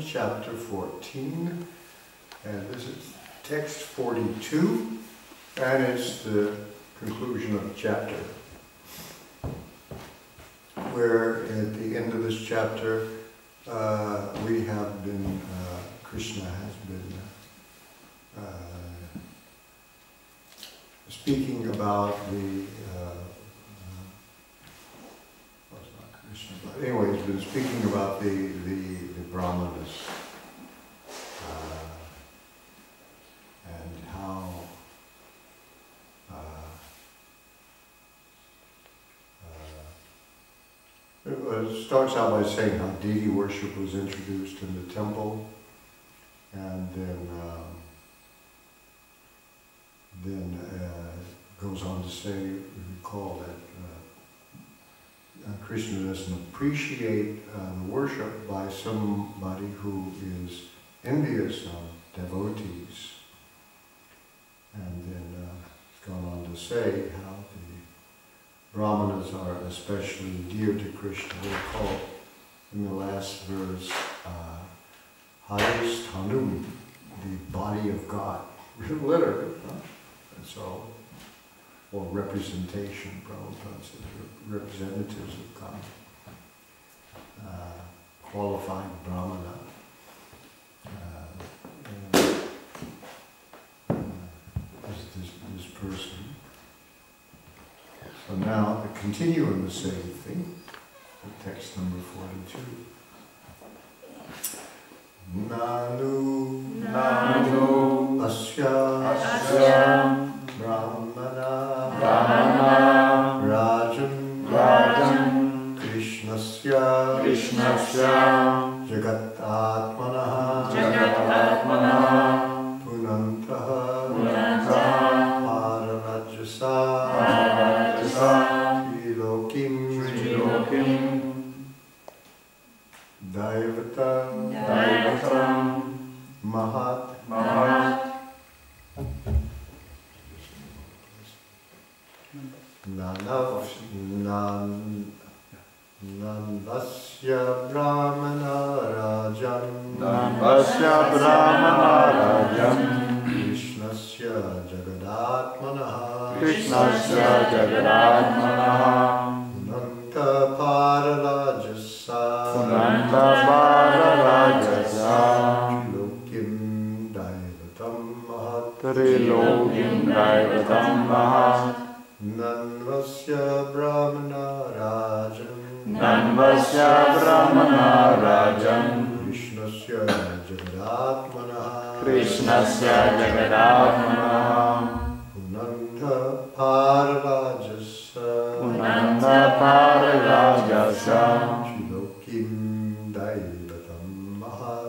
chapter 14, and this is text 42, and it's the conclusion of the chapter, where at the end of this chapter we have been, Krishna has been speaking about the, well, it's not Krishna, but anyway, he's been speaking about the Brahmanas and how it starts out by saying how deity worship was introduced in the temple, and then goes on to say, recall that Krishna doesn't appreciate the worship by somebody who is envious of devotees. And then it's gone on to say how the Brahmanas are especially dear to Krishna. They're called, in the last verse, highest Hanum, the body of God. Literally, huh? And so, or representation, Prabhupada says, representatives of God. Qualified Brahmana. This person. So now, to continue in the same thing, text number 42. Nanu asya brahmana rajan krishnasya jagat atmana punantaha pararajasa trilokim Daivatam Mahat Nandasya Brahmana Rajan Krishnasya Jagadatmana Punanta Pararajasa Trilokim Daivatam Mahat Nanvasya Brahmana Rajan Krishnasya Jagadatmana Punanta Pararajasa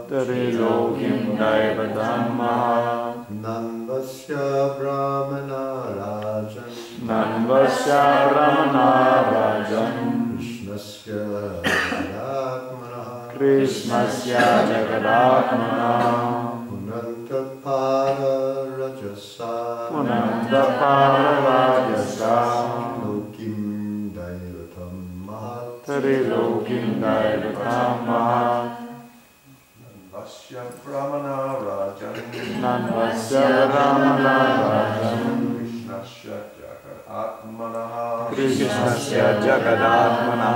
Trilokim Daivatam Mahat Nanvasya Brahmana Rajan Krishnasya Jagadatmana Punanta Pararajasa Trilokim Daivatam Mahat Nanvasya Brahmana Rajan Krishnasya Jagadatmana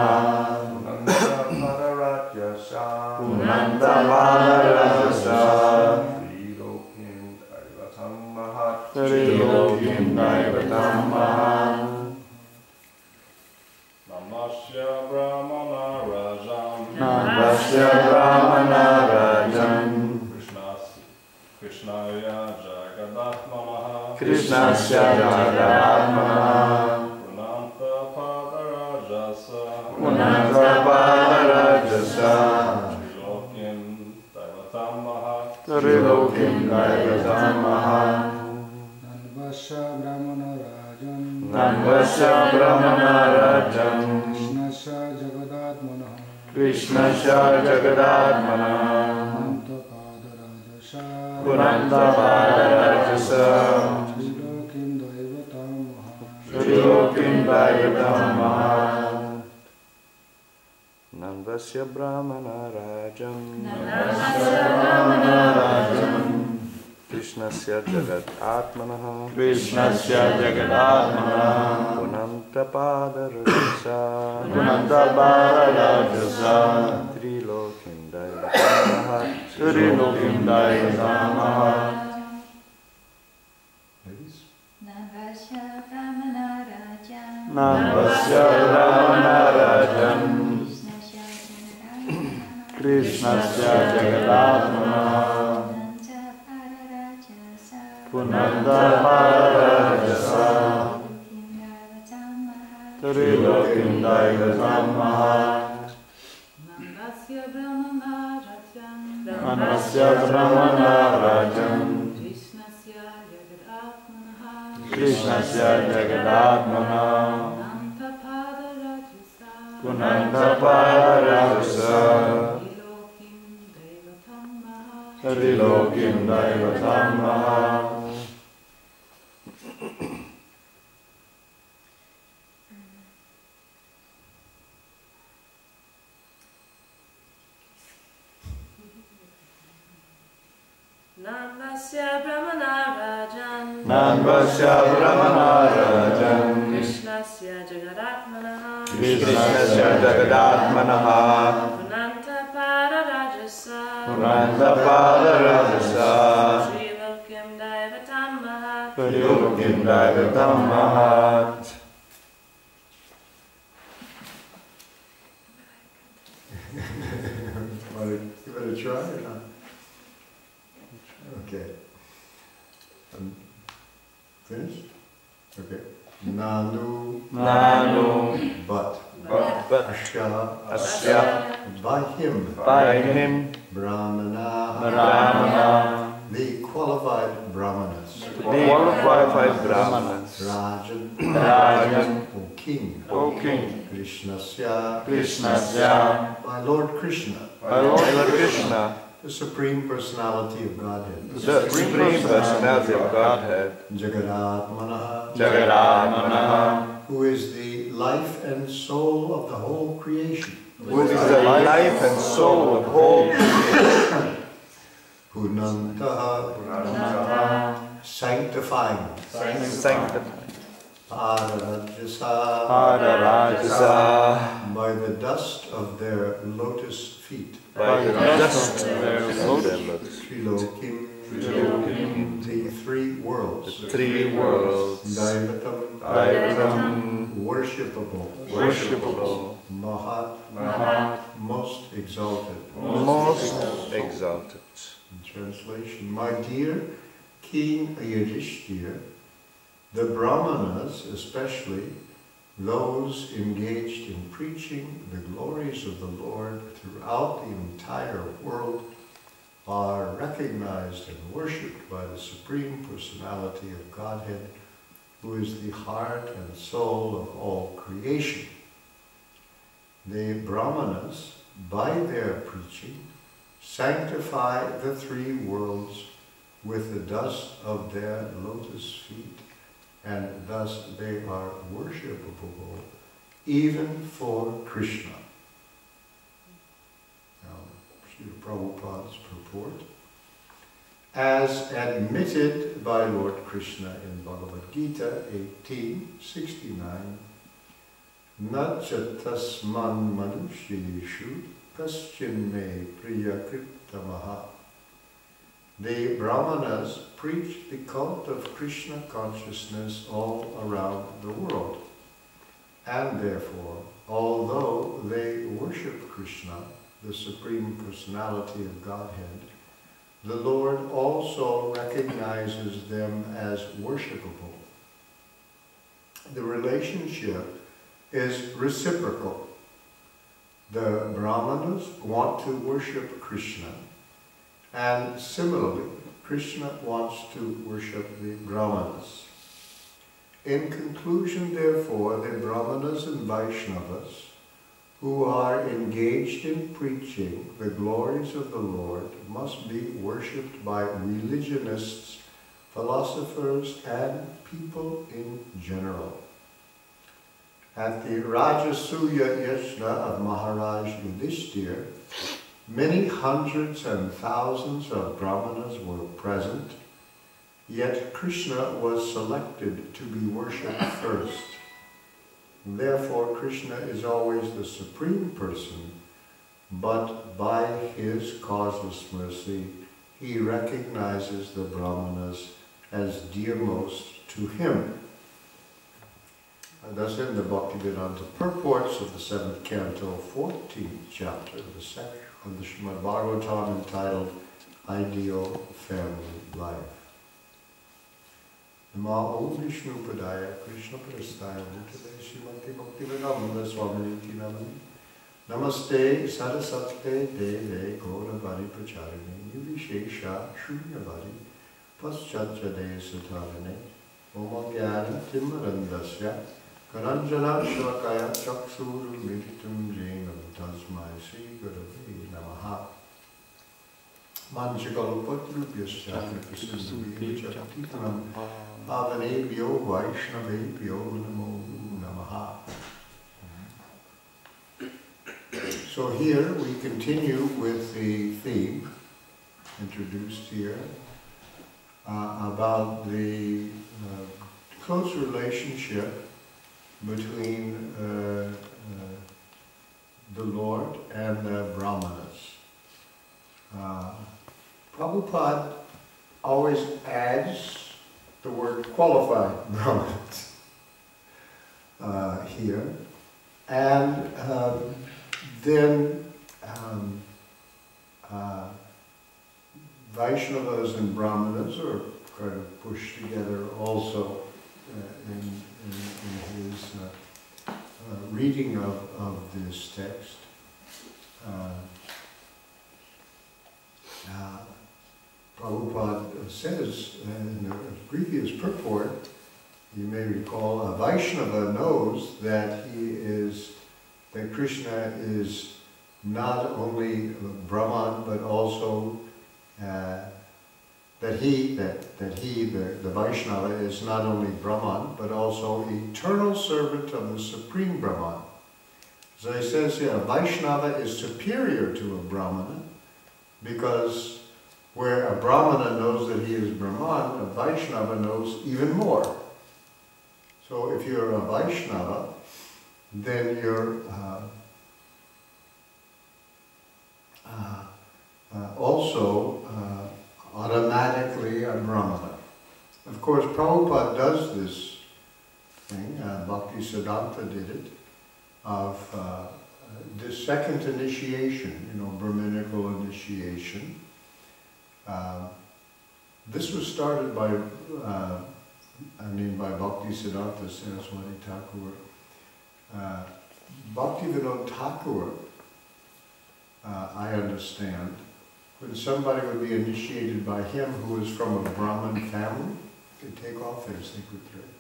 Punanta Pararajasa Trilokim Daivatam Mahat Namashya Brahmana Rajan Krishnasya Jagadatmana Punanta Pararajasa Trilokim Daivatam Mahat Nanvasya Brahmana Rajan Krishnasya Jagadatmana Punanta Pararajasa Trilokim Daivatam Mahat Nandasya Brahmana Rajam Krishnasya Jagat Atmanaha Punanta Pada Rajasa Trilokim Daivatamaha. Nandasya Brahmana Rajam Krishnasya Jagatmana Punanta Parajasa Trilokim Daivatamaha. Nandasya Brahmana Rajam Krishnasya Jagatmana Punanta Parajasa Trilokim Daivatamaha. Nandasya Brahmana Rajam Krishnasya Jagatmana Punanta Parajasa Trilokim Daivatamaha. Give it a try or not? Okay. Finished? Okay. Nanu. But. Asya. By him. Brahmana. The qualified brahmanas. Rajan. O king. Krishnasya. By Lord Krishna. The Supreme Personality of Godhead. Jagatmana. Who is the life and soul of the whole creation. Punantaha. Sanctifying. Parajasa. By the dust of their lotus feet. Trilokim. The three worlds. Daivatam. Worshipable. Mahat. Most exalted. In translation, my dear King Yudhishthira, the Brahmanas, especially those engaged in preaching the glories of the Lord throughout the entire world, are recognized and worshipped by the Supreme Personality of Godhead, who is the heart and soul of all creation. The Brahmanas, by their preaching, sanctify the three worlds with the dust of their lotus feet, and thus they are worshipable even for Krishna. Now, Srila Prabhupada's purport. As admitted by Lord Krishna in Bhagavad Gita 18:69, Na chatasman manushyeshu kaschin me priyakritamaha. The Brahmanas preach the cult of Krishna consciousness all around the world. And therefore, although they worship Krishna, the Supreme Personality of Godhead, the Lord also recognizes them as worshipable. The relationship is reciprocal. The Brahmanas want to worship Krishna, and similarly, Krishna wants to worship the Brahmanas. In conclusion, therefore, the Brahmanas and Vaishnavas who are engaged in preaching the glories of the Lord must be worshipped by religionists, philosophers, and people in general. At the Rajasuya Yajna of Maharaj Yudhishthir, many hundreds and thousands of brahmanas were present, yet Krishna was selected to be worshipped first. Therefore, Krishna is always the supreme person, but by his causeless mercy, he recognizes the brahmanas as dearmost to him. And thus in the Bhaktivedanta purports of the 7th canto, 14th chapter of the Srimad Bhagavatam, entitled Ideal Family Life. Nama Om Vishnu Padaya Krishna Prastaya Bhutale Srimati Bhaktivedanta Swaminiti Namani Namaste Saraswate Deve Gauravani Pracharini Nivishesha Shunyavadi Paschatjade Satarane Om Gyana Timarandasya Karanjana Shvakaya Chakshuru Militum Jainam Tasmai Sri Gurave Namaha Manchakalpatrubhyasya Kripasinubhya Pavanebhyo Vaishnavebhyo Namo Namaha. So here we continue with the theme introduced here about the close relationship between the Lord and the Brahmanas. Prabhupada always adds the word qualified Brahmanas here, and then Vaishnavas and Brahmanas are kind of pushed together also in his reading of this text. Prabhupada says in the previous purport, you may recall, a Vaishnava knows that that Krishna is not only Brahman, but also the Vaishnava is not only Brahman, but also eternal servant of the Supreme Brahman. So he says here, a Vaishnava is superior to a Brahmana, because where a Brahmana knows that he is Brahman, a Vaishnava knows even more. So if you're a Vaishnava, then you're also automatically a Brahmana. Of course, Prabhupada does this thing, Bhaktisiddhanta did it, of this second initiation, Brahminical initiation. This was started by Bhaktisiddhanta Saraswati Thakur. Bhaktivinoda Thakur, I understand, when somebody would be initiated by him who was from a Brahmin family, could take off their sacred thread.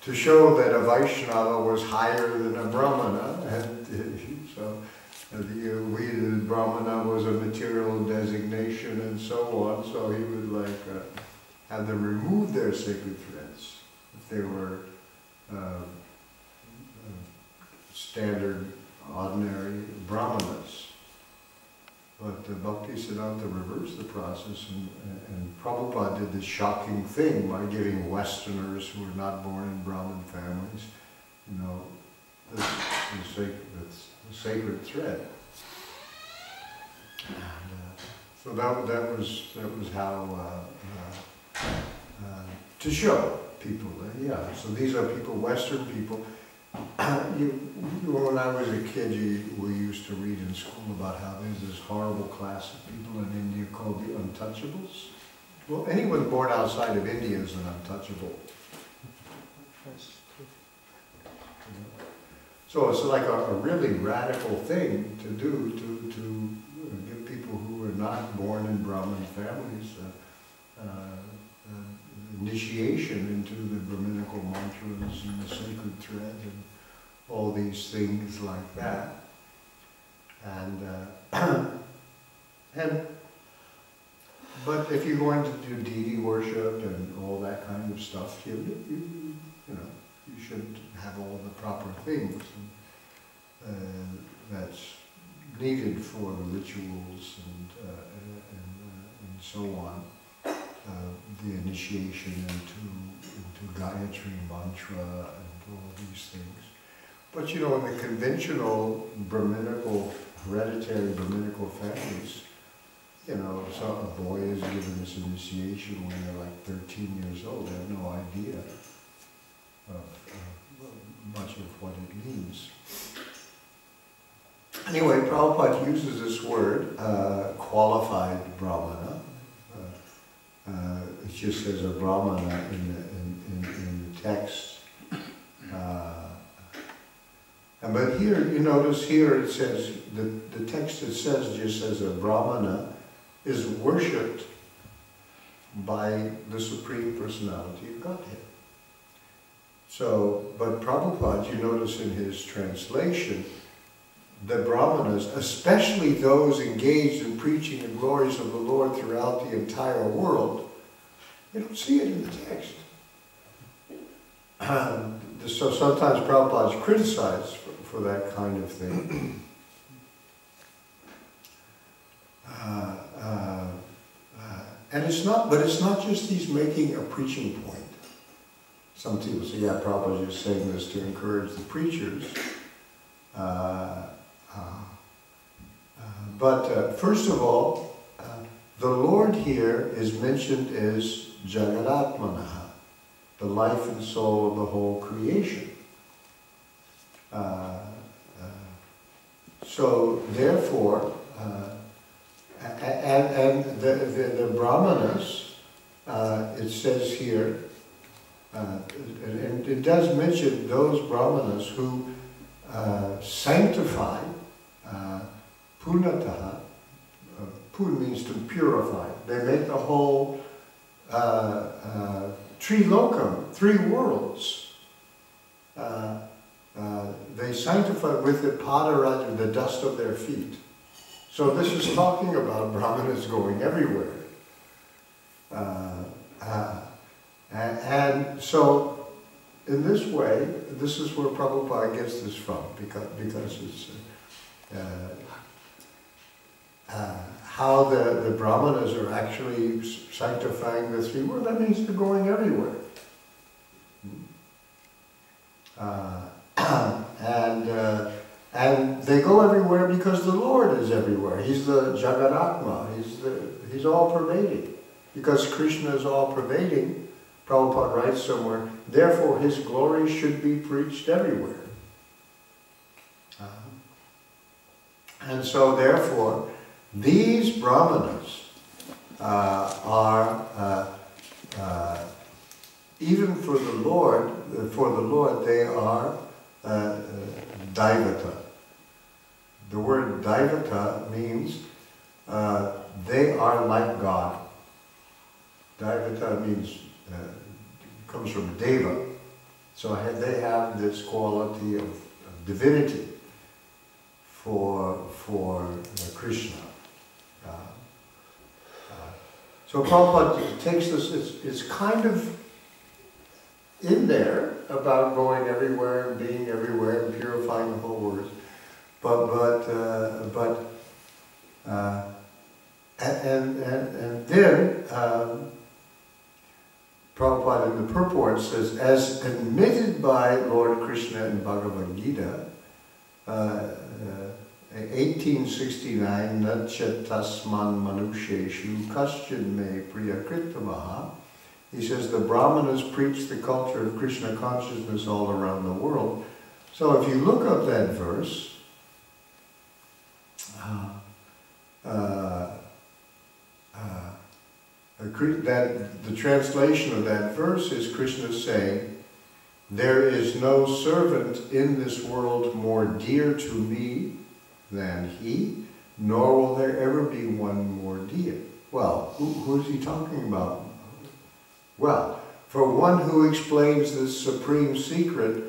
To show that a Vaishnava was higher than a Brahmana, and so we, the Brahmana, was a material designation and so on, so he would have them remove their sacred threads if they were standard, ordinary Brahmanas. But Bhaktisiddhanta reversed the process, and Prabhupada did this shocking thing by giving Westerners who were not born in Brahmin families, the sacred thread. And, so that was how to show people that, so these are people, Western people. When I was a kid, we used to read in school about how there's this horrible class of people in India called the untouchables. Well, anyone born outside of India is an untouchable. So it's like a really radical thing to do to give people who are not born in Brahmin families initiation into the Brahminical mantras and the sacred thread and all these things like that. And But if you're going to do deity worship and all that kind of stuff, you know, you should have all the proper things that's needed for the rituals and so on. The initiation into Gayatri mantra and all these things. But you know, in the conventional Brahminical, hereditary Brahminical families, you know, so a boy is given this initiation when they're like 13 years old. They have no idea of much of what it means. Anyway, Prabhupada uses this word, qualified Brahmana. It just says a Brahmana in the text. But here, you notice here it says, the text it says just says a Brahmana is worshipped by the Supreme Personality of Godhead. So, but Prabhupada, you notice in his translation, the Brahmanas, especially those engaged in preaching the glories of the Lord throughout the entire world, you don't see it in the text. So sometimes Prabhupada is criticized for that kind of thing. And it's not just he's making a preaching point. Some people say, yeah, Prabhupada is just saying this to encourage the preachers. But first of all, the Lord here is mentioned as Jagadatmanaha, the life and soul of the whole creation. So therefore, and the Brahmanas, it says here, and it does mention those Brahmanas who sanctify punataha. Pun means to purify. They make the whole trilokam, 3 worlds. They sanctify with the padaraja, the dust of their feet. So this is talking about Brahmanas going everywhere. And so, in this way, this is where Prabhupada gets this from, because it's how the Brahmanas are actually sanctifying the 3 worlds. That means they're going everywhere. And they go everywhere because the Lord is everywhere. He's the Jagadatma. He's all pervading. Because Krishna is all pervading, Prabhupada writes somewhere, therefore his glory should be preached everywhere. And so therefore, these Brahmanas are, even for the Lord, they are Daivata. The word Daivata means they are like God. Daivata means, comes from Deva. So they have this quality of divinity for Krishna. So Prabhupada takes this, it's kind of in there about going everywhere and being everywhere and purifying the whole world. And then Prabhupada in the purport says, as admitted by Lord Krishna in Bhagavad Gita, 1869, Natcha tasman manusheshu kaschin me priyakritamaha. He says the Brahmanas preach the culture of Krishna consciousness all around the world. So if you look up that verse, the translation of that verse is Krishna saying, there is no servant in this world more dear to me than he, nor will there ever be one more dear. Well, who is he talking about? Well, for one who explains this supreme secret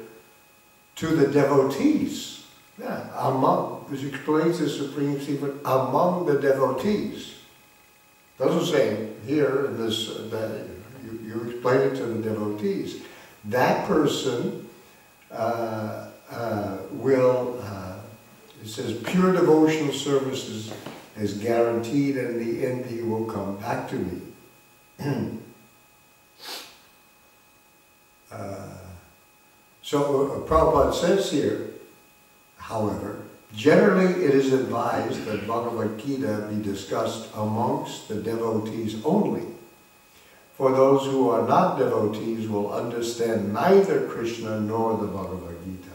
to the devotees. Yeah, he explains the supreme secret among the devotees. Doesn't say here in this, that you explain it to the devotees. That person it says, pure devotional service is guaranteed, and in the end he will come back to me. So Prabhupada says here, however, generally it is advised that Bhagavad Gita be discussed amongst the devotees only. For those who are not devotees will understand neither Krishna nor the Bhagavad Gita.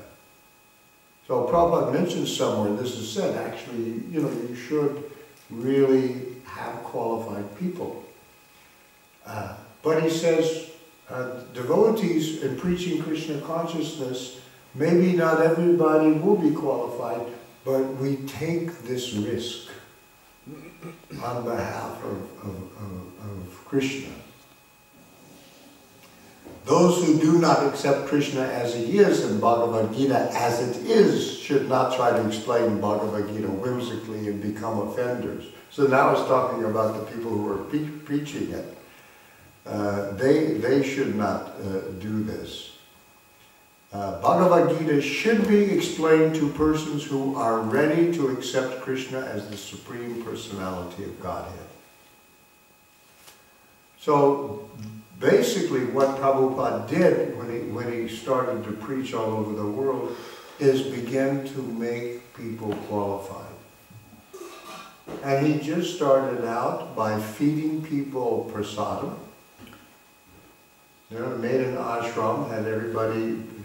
So Prabhupada mentions somewhere, this is said, actually, you should really have qualified people. But he says, devotees in preaching Krishna consciousness, maybe not everybody will be qualified, but we take this risk on behalf of Krishna. Those who do not accept Krishna as he is and Bhagavad Gita as it is should not try to explain Bhagavad Gita whimsically and become offenders. So now it's talking about the people who are preaching it. They should not do this. Bhagavad Gita should be explained to persons who are ready to accept Krishna as the Supreme Personality of Godhead. So basically what Prabhupada did when he started to preach all over the world is begin to make people qualified. And he just started out by feeding people prasadam. Made an ashram, had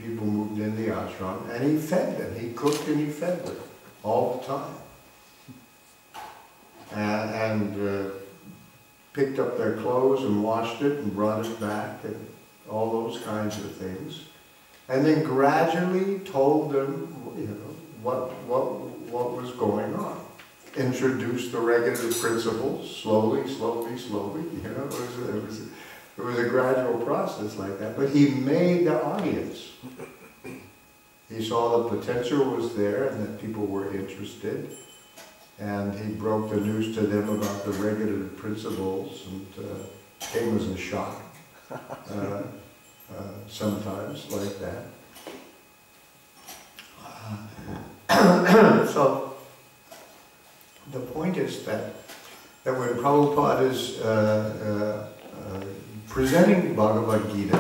people moved in the ashram, and he fed them. He cooked and he fed them all the time. And picked up their clothes and washed it and brought it back and all those kinds of things. And then gradually told them, what was going on. Introduced the regulative principles, slowly. It was a gradual process like that, but he made the audience. He saw the potential was there and that people were interested, and he broke the news to them about the regulative principles, and came as a shock sometimes like that. So the point is that when Prabhupada is presenting Bhagavad Gita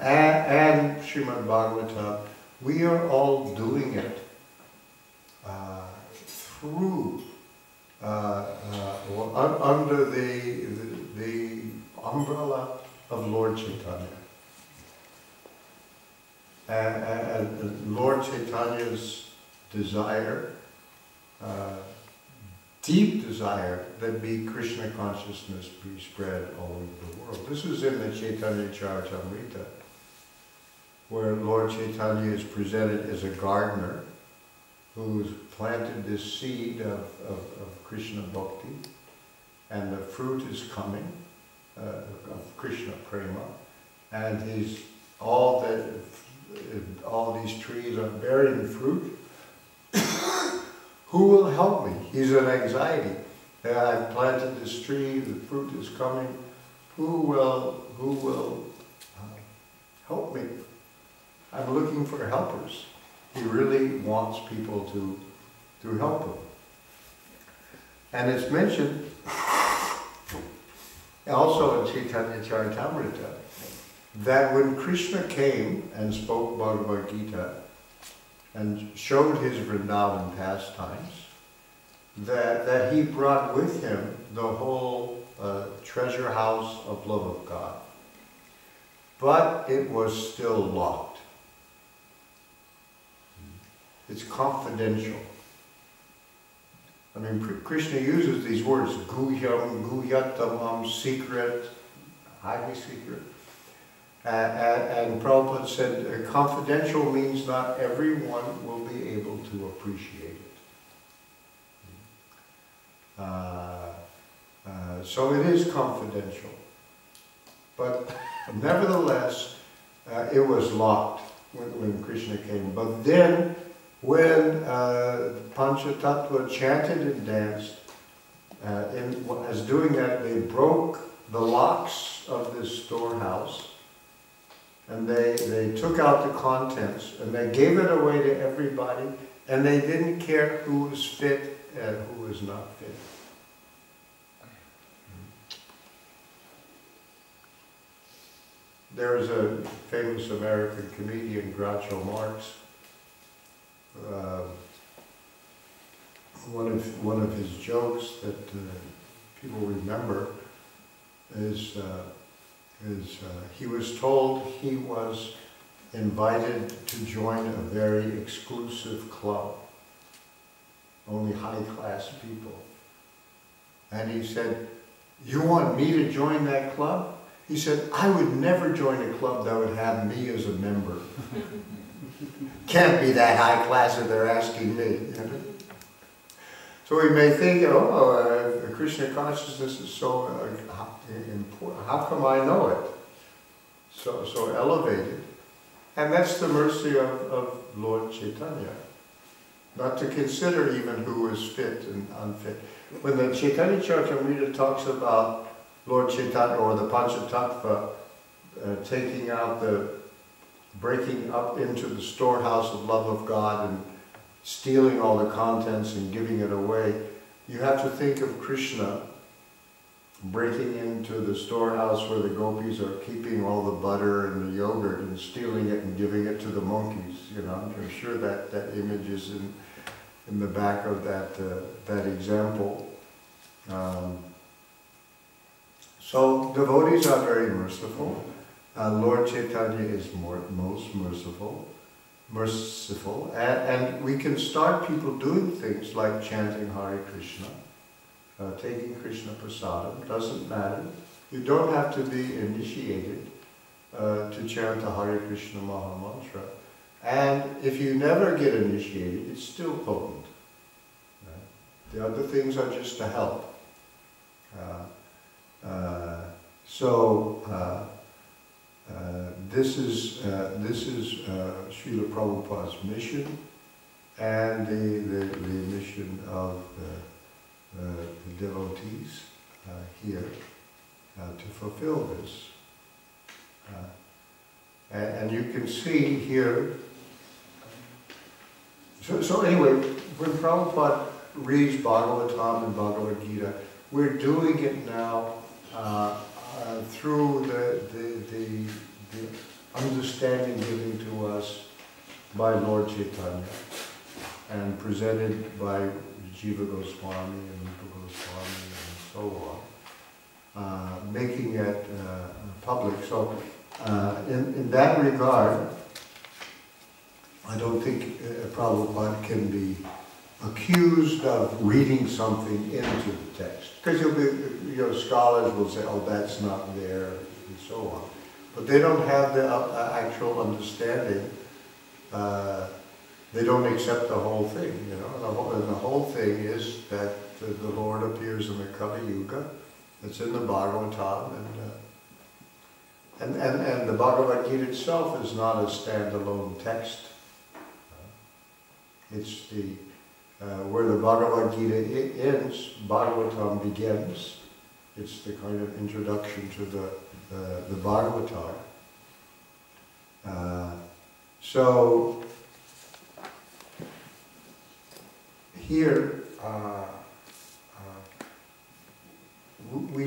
and Srimad Bhagavatam, we are all doing it through under the umbrella of Lord Chaitanya. And Lord Chaitanya's desire, deep desire that be Krishna consciousness be spread all over the world. This is in the Chaitanya Charitamrita, where Lord Chaitanya is presented as a gardener who's planted this seed of Krishna bhakti, and the fruit is coming of Krishna prema, and all these trees are bearing fruit. Who will help me? He's in anxiety. I've planted this tree, the fruit is coming. Who will help me? I'm looking for helpers. He really wants people to help him. And it's mentioned also in Chaitanya Charitamrita that when Krishna came and spoke Bhagavad Gita and showed his Vrindavan pastimes, that he brought with him the whole treasure house of love of God. But it was still locked. It's confidential. I mean, Krishna uses these words, guhyam, guyattamam, secret, highly secret. And Prabhupada said, confidential means not everyone will be able to appreciate it. So it is confidential. But nevertheless, it was locked when Krishna came. But then, when Panchatattva chanted and danced, as doing that, they broke the locks of this storehouse, and they took out the contents, and they gave it away to everybody, and they didn't care who was fit and who was not fit. There's a famous American comedian, Groucho Marx. One of his jokes that people remember is he was told he was invited to join a very exclusive club, only high-class people. And he said, "You want me to join that club?" He said, "I would never join a club that would have me as a member. Can't be that high class if they're asking me." So we may think, Krishna consciousness is so important. How come I know it? So elevated. And that's the mercy of Lord Chaitanya. Not to consider even who is fit and unfit. When the Chaitanya Charitamrita talks about Lord Chaitanya or the Panchatattva taking out breaking up into the storehouse of love of God and stealing all the contents and giving it away, you have to think of Krishna breaking into the storehouse where the gopis are keeping all the butter and the yogurt and stealing it and giving it to the monkeys. I'm sure that image is in the back of that example. So devotees are very merciful. Lord Chaitanya is most merciful, and we can start people doing things like chanting Hare Krishna, taking Krishna prasadam. Doesn't matter. You don't have to be initiated to chant the Hare Krishna Maha Mantra. And if you never get initiated, it's still potent. Right? The other things are just to help. This is Srila Prabhupada's mission, and the mission of the devotees here to fulfill this. And you can see here. So anyway, when Prabhupada reads Bhagavatam and Bhagavad Gita, we're doing it now through the understanding given to us by Lord Chaitanya and presented by Jiva Goswami and Rupa Goswami and so on, making it public. So in that regard, I don't think Prabhupada can be accused of reading something into the text. Because scholars will say, oh, that's not there, and so on. But they don't have the actual understanding. They don't accept the whole thing, And the whole thing is that the Lord appears in the Kali Yuga. It's in the Bhagavatam, and the Bhagavad Gita itself is not a standalone text. It's where the Bhagavad Gita ends, Bhagavatam begins. It's the kind of introduction to the Bhagavatam. So here we